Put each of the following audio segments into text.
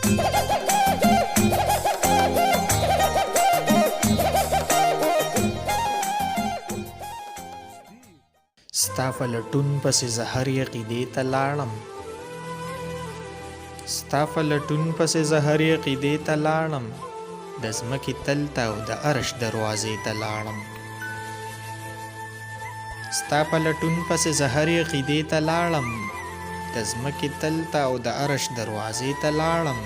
ستا فلټون پسې زه هر عقیدې ته لاړم، ستا فلټون پسې زه هر عقیدې ته لاړم، د ځمکې تل ته او د عرش دروازې ته لاړم. ستا فلټون پسې زه هر عقیدې ته لاړم، د ځمکې تل ته او د عرش دروازې ته لاړم.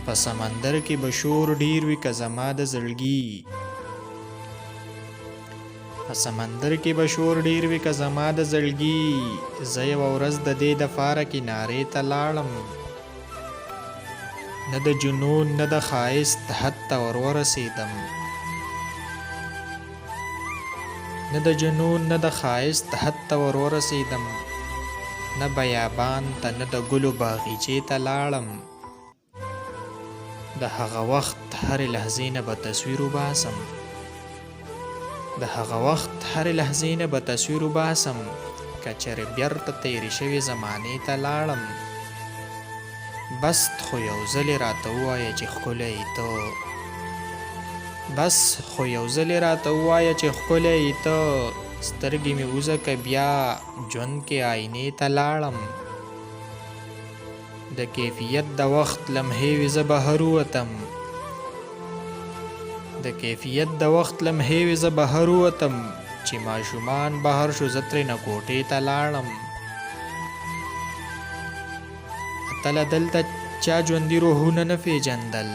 په سمندر کې به شور ډیر وي که زما د زړګي، په سمندر کې به شور ډیر وي که زما د زړګي، زه یوه ورځ د دې دپاره کنارې ته لاړم. نه د جنون نه د ښایست حد ته ورورسېدم، نه د جنون نه د ښایست حد ته ورورسېدم، نه بیابان ته نه د ګلو باغچې ته لاړم. د هغه وخت هرې لحظې نه به تصویر وباسم، د هغه وخت هرې لحظې نه به تصویر وباسم، که چېرې بیرته تېرې شوې زمانې ته لاړم. بس خو یو ځلې راته ووایه چې ښکلی یې ته، بس خو یو ځلې راته ووایه چې ښکلی یې ته، سترګې مې وځه که بیا ژوند کې آینې ته لاړم. د کیفیت د وخت لمحې وې زه بهر ووتم، د کیفیت د وخت لمحې وې زه بهر ووتم، چې ماشومان بهر شو زه ترېنه کوټې ته لاړم. اتله دلته چا ژوندي روحونه نه پېژندل،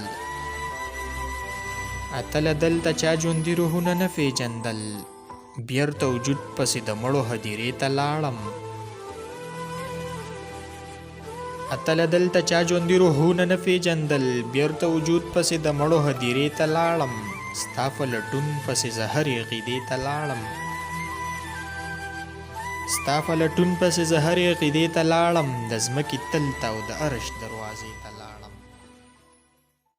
اتله دلته چا ژوندي روحونه نه پېژندل، بیرته وجود پسې د مړو هدیرې ته لاړم. اتله دلته چا ژوندي روحونه نه پېژندل، بیرته وجود پسې د مړو هدیرې ته لاړم. ستا فلټون پسې زه هرې عقیدې ته لاړم، ستا فلټون پسې زه هرې عقیدې ته لاړم، د ځمکې تل ته او د عرش دروازې